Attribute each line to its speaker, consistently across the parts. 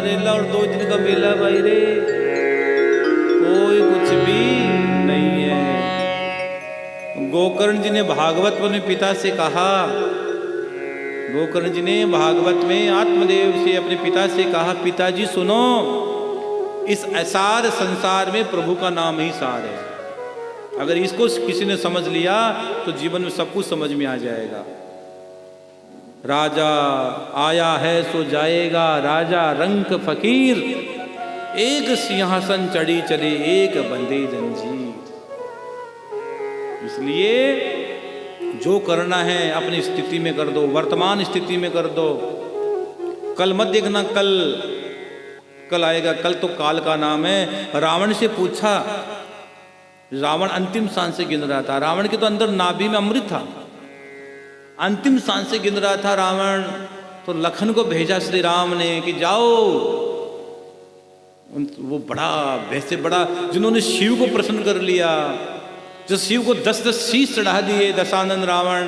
Speaker 1: रेला और 2 दिन का मेला भाई रे, कोई कुछ भी नहीं है। गोकर्ण जी ने भागवत में पिता से कहा, गोकर्ण जी ने भागवत में आत्मदेव से अपने पिता से कहा, पिताजी सुनो, इस असार संसार में प्रभु का नाम ही सार है। अगर इसको किसी ने समझ लिया तो जीवन में सब कुछ समझ में आ जाएगा। राजा आया है सो जाएगा, राजा रंक फकीर, एक सिंहासन चढ़ी चले एक बंदे जंजीर। इसलिए जो करना है अपनी स्थिति में कर दो, वर्तमान स्थिति में कर दो। कल मत देखना, कल आएगा, कल तो काल का नाम है। रावण से पूछा, रावण अंतिम सांस से गिन रहा था, रावण के तो अंदर नाभि में अमृत था, अंतिम सांस से गिन रहा था रावण। तो लखन को भेजा श्री राम ने कि जाओ, वो बड़ा वैसे बड़ा जिन्होंने शिव को प्रसन्न कर लिया, जो शिव को 10-10 शीश चढ़ा दिए, दशानन रावण।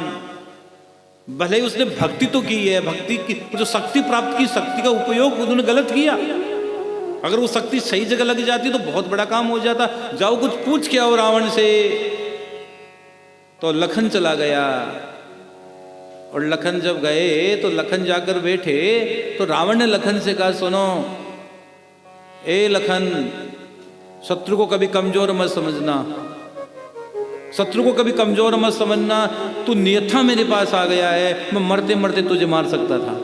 Speaker 1: भले ही उसने भक्ति तो की है, भक्ति की जो शक्ति प्राप्त की, शक्ति का उपयोग उन्होंने गलत किया। अगर वो शक्ति सही जगह लग जाती तो बहुत बड़ा काम हो जाता। जाओ कुछ पूछ के आओ रावण से। तो लखन चला गया, और लखन जब गए तो लखन जाकर बैठे तो रावण ने लखन से कहा, सुनो ए लखन, शत्रु को कभी कमजोर मत समझना, शत्रु को कभी कमजोर मत समझना। तू नियथा मेरे पास आ गया है, मैं मरते मरते तुझे मार सकता था।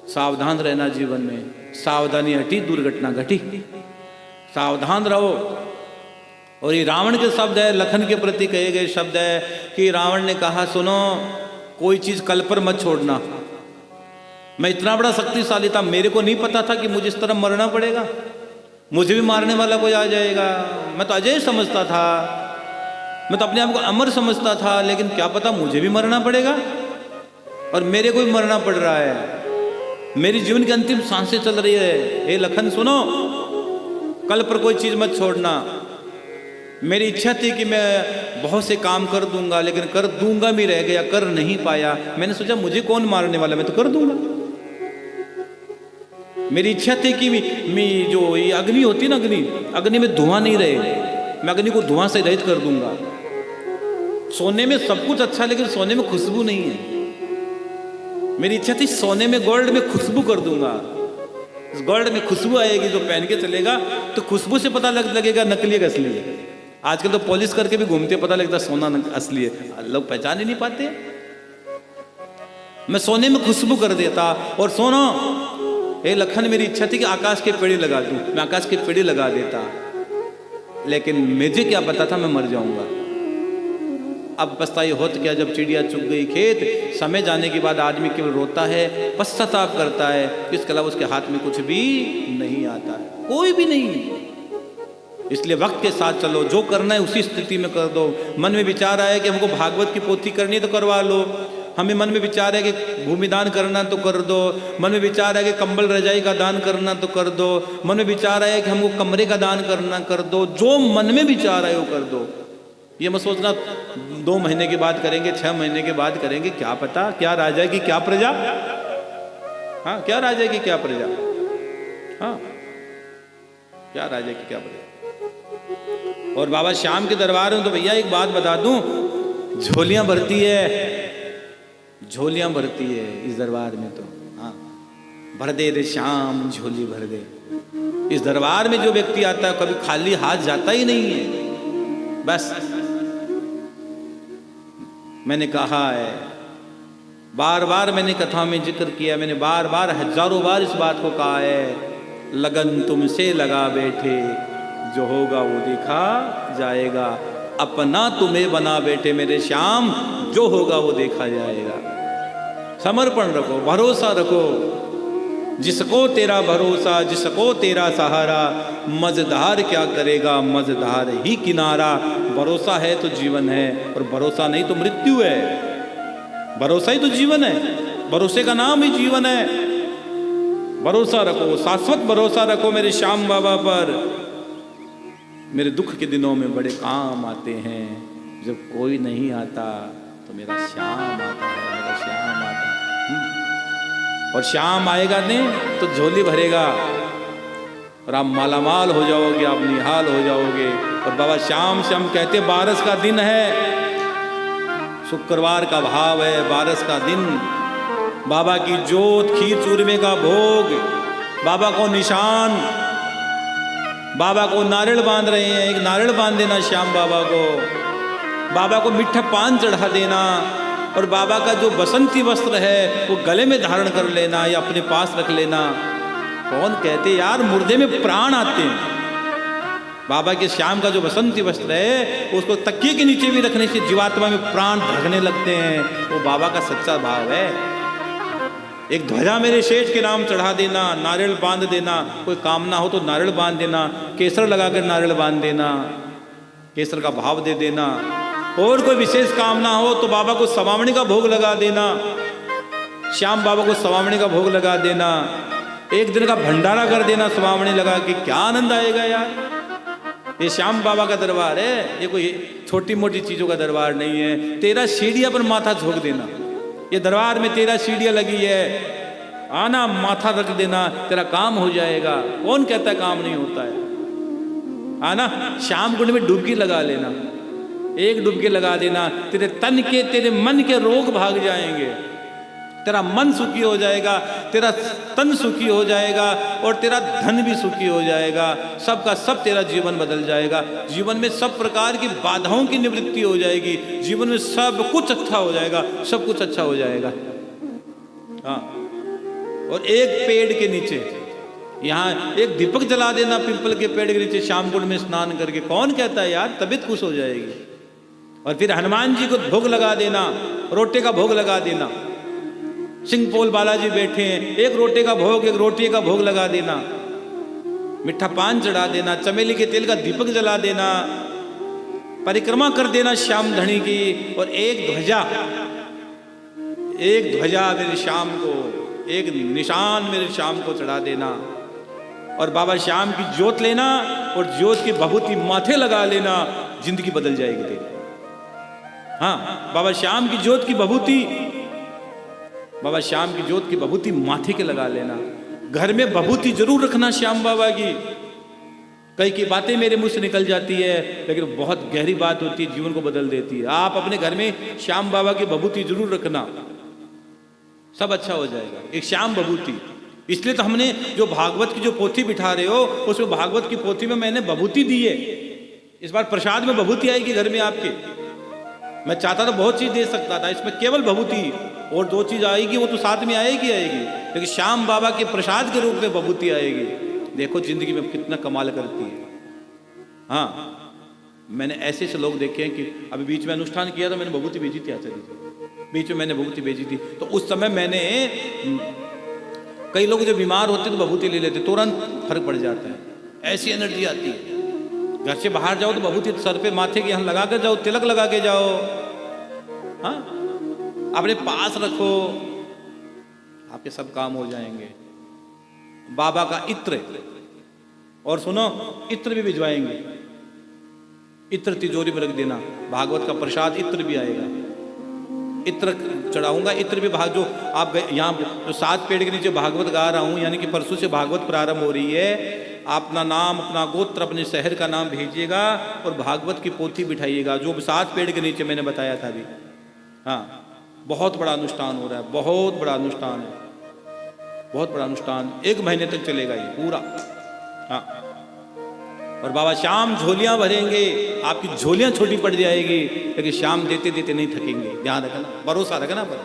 Speaker 1: सावधान रहना, जीवन में सावधानी हटी दुर्घटना घटी, सावधान रहो। और ये रावण के शब्द है, लखन के प्रति कहे गए शब्द है कि रावण ने कहा, सुनो कोई चीज कल पर मत छोड़ना। मैं इतना बड़ा शक्तिशाली था, मेरे को नहीं पता था कि मुझे इस तरह मरना पड़ेगा, मुझे भी मारने वाला कोई आ जाएगा। मैं तो अजय समझता था, मैं तो अपने आप को अमर समझता था, लेकिन क्या पता मुझे भी मरना पड़ेगा, और मेरे को भी मरना पड़ रहा है। मेरी जीवन की अंतिम सांसें चल रही है। हे लखन सुनो, कल पर कोई चीज मत छोड़ना। मेरी इच्छा थी कि मैं बहुत से काम कर दूंगा, लेकिन कर दूंगा भी रह गया, कर नहीं पाया। मैंने सोचा मुझे कौन मारने वाला, मैं तो कर दूंगा। मेरी इच्छा थी कि मैं जो ये अग्नि होती ना, अग्नि में धुआं नहीं रहे, मैं अग्नि को धुआं से रहित कर दूंगा। सोने में सब कुछ अच्छा, लेकिन सोने में खुशबू नहीं है। मेरी इच्छा थी सोने में, गोल्ड में खुशबू कर दूंगा। इस गोल्ड में खुशबू आएगी, जो पहन के चलेगा तो खुशबू से पता लगेगा नकली है असली है। आजकल तो पॉलिश करके भी घूमते, पता लगता सोना असली है, लोग पहचान ही नहीं पाते। मैं सोने में खुशबू कर देता। और सोनो हे लखन, मेरी इच्छा थी कि आकाश के पेड़ लगा दूं, मैं आकाश के पेड़ लगा देता, लेकिन मुझे क्या पता था मैं मर जाऊंगा। अब पछताई होत क्या, जब चिड़िया चुग गई खेत। समय जाने के बाद आदमी केवल रोता है, पश्चाताप करता है, इसके अलावा उसके हाथ में कुछ भी नहीं आता है, कोई भी नहीं। इसलिए वक्त के साथ चलो, जो करना है उसी स्थिति में कर दो। मन में विचार आया कि हमको भागवत की पोथी करनी है तो करवा लो, हमें मन में विचार है कि भूमि दान करना तो कर दो, मन में विचार है कि कंबल रजाई का दान करना तो कर दो, मन में विचार है कि हमको कमरे का दान करना कर दो। जो मन में विचार है वो कर दो। ये मत सोचना 2 महीने के बाद करेंगे, 6 महीने के बाद करेंगे, क्या पता क्या राजा की क्या प्रजा। हाँ, क्या राजा की क्या प्रजा। हाँ, क्या राजा की क्या प्रजा। और बाबा श्याम के दरबार में तो भैया एक बात बता दूं, झोलियां भरती है, झोलियां भरती है इस दरबार में तो। हाँ, भर दे रे श्याम झोली भर दे। इस दरबार में जो व्यक्ति आता है कभी खाली हाथ जाता ही नहीं है। बस मैंने कहा है, बार बार मैंने कथा में जिक्र किया, मैंने बार बार हजारों बार इस बात को कहा है, लगन तुमसे लगा बैठे, जो होगा वो देखा जाएगा। अपना तुम्हें बना बैठे मेरे श्याम, जो होगा वो देखा जाएगा। समर्पण रखो, भरोसा रखो, जिसको तेरा भरोसा, जिसको तेरा सहारा, मझधार क्या करेगा, मझधार ही किनारा। भरोसा है तो जीवन है, और भरोसा नहीं तो मृत्यु है। भरोसा ही तो जीवन है, भरोसे का नाम ही जीवन है। भरोसा रखो, शाश्वत भरोसा रखो मेरे श्याम बाबा पर। मेरे दुख के दिनों में बड़े काम आते हैं, जब कोई नहीं आता तो मेरा श्याम आता है, मेरा श्याम आता है। और श्याम आएगा नहीं तो झोली भरेगा और आप मालामाल हो जाओगे, आप निहाल हो जाओगे। और बाबा श्याम से हम कहते बारस का दिन है, शुक्रवार का भाव है, बारस का दिन, बाबा की जोत, खीर चूरमे का भोग, बाबा को निशान, बाबा को नारियल बांध रहे हैं, एक नारियल बांध देना श्याम बाबा को, बाबा को मीठा पान चढ़ा देना, और बाबा का जो बसंती वस्त्र है वो गले में धारण कर लेना या अपने पास रख लेना। कौन कहते यार मुर्दे में प्राण आते हैं। बाबा के श्याम का जो बसंती वस्त्र है उसको तकिए के नीचे भी रखने से जीवात्मा में प्राण धगने लगते हैं। वो बाबा का सच्चा भाव है। एक ध्वजा मेरे शेष के नाम चढ़ा देना, नारियल बांध देना, कोई कामना हो तो नारियल बांध देना, केसर लगाकर नारियल बांध देना, केसर का भाव दे देना। और कोई विशेष कामना हो तो बाबा को सवामणी का भोग लगा देना, श्याम बाबा को सवामणी का भोग लगा देना, एक दिन का भंडारा कर देना सवामणी लगा के। क्या आनंद आएगा यार। ये श्याम बाबा का दरबार है, ये कोई छोटी मोटी चीजों का दरबार नहीं है। तेरा सीढ़ियां पर माथा झोंक देना, ये दरबार में तेरा सीढ़ियां लगी है, आना माथा रख देना, तेरा काम हो जाएगा। कौन कहता है काम नहीं होता है। आना श्याम कुंड में डुबकी लगा लेना, एक डुबकी लगा देना, तेरे तन के, तेरे मन के रोग भाग जाएंगे, तेरा मन सुखी हो जाएगा, तेरा तन सुखी हो जाएगा और तेरा धन भी सुखी हो जाएगा। सबका सब तेरा जीवन बदल जाएगा। जीवन में सब प्रकार की बाधाओं की निवृत्ति हो जाएगी, जीवन में सब कुछ अच्छा हो जाएगा, सब कुछ अच्छा हो जाएगा। हाँ, और एक पेड़ के नीचे, यहाँ एक दीपक जला देना पीपल के पेड़ के नीचे शाम कुंड में स्नान करके। कौन कहता है यार, तबीयत खुश हो जाएगी। और फिर हनुमान जी को भोग लगा देना, रोटे का भोग लगा देना। सिंहपोल बालाजी बैठे हैं, एक रोटे का भोग, एक रोटी का भोग लगा देना, मीठा पान चढ़ा देना, चमेली के तेल का दीपक जला देना, परिक्रमा कर देना श्याम धनी की। और एक ध्वजा मेरे श्याम को, एक निशान मेरे श्याम को चढ़ा देना। और बाबा श्याम की जोत लेना और जोत की भभूति माथे लगा लेना, जिंदगी बदल जाएगी तेरी। हाँ, बाबा श्याम की जोत की भभूति, बाबा श्याम की जोत की भभूति माथे के लगा लेना। घर में भभूति जरूर रखना श्याम बाबा की। कई की बातें मेरे मुंह से निकल जाती है, लेकिन बहुत गहरी बात होती है, जीवन को बदल देती है। आप अपने घर में श्याम बाबा की भभूति जरूर रखना, सब अच्छा हो जाएगा। एक श्याम भभूति, इसलिए तो हमने जो भागवत की जो पोथी बिठा रहे हो, उसमें भागवत की पोथी में मैंने भभूति दी है। इस बार प्रसाद में भभूति आएगी घर में आपके। मैं चाहता तो बहुत चीज दे सकता था, इसमें केवल भभूति, और दो चीज आएगी वो तो साथ में आएगी, लेकिन श्याम बाबा के प्रसाद के रूप में भभूति आएगी। देखो जिंदगी में कितना कमाल करती है। हाँ, मैंने ऐसे ऐसे लोग देखे हैं कि अभी बीच में अनुष्ठान किया था, मैंने भभूति भेजी थी आचार्य जी, बीच में मैंने भभूति भेजी थी। तो उस समय मैंने, कई लोग जो बीमार होते तो भभूति ले लेते, तुरंत फर्क पड़ जाता है, ऐसी एनर्जी आती है। घर से बाहर जाओ तो भभूति सर पे माथे के यहाँ लगा कर जाओ, तिलक लगा के जाओ। हाँ, अपने पास रखो, आपके सब काम हो जाएंगे। बाबा का इत्र, और सुनो इत्र भी भिजवाएंगे, इत्र तिजोरी में रख देना। भागवत का प्रसाद इत्र भी आएगा, इत्र चढ़ाऊंगा। इत्र भी भाग, जो आप यहाँ जो 7 पेड़ के नीचे भागवत गा रहा हूँ, यानी कि परसों से भागवत प्रारंभ हो रही है। अपना नाम, अपना गोत्र, अपने शहर का नाम भेजिएगा और भागवत की पोथी बिठाइएगा, जो 7 पेड़ के नीचे मैंने बताया था अभी। हाँ, बहुत बड़ा अनुष्ठान हो रहा है, बहुत बड़ा अनुष्ठान है, बहुत बड़ा अनुष्ठान, 1 महीने तक चलेगा ये पूरा। हाँ, और बाबा श्याम झोलियां भरेंगे, आपकी झोलियां छोटी पड़ जाएगी, लेकिन श्याम देते देते नहीं थकेंगे। ध्यान रखना, भरोसा रखना पर।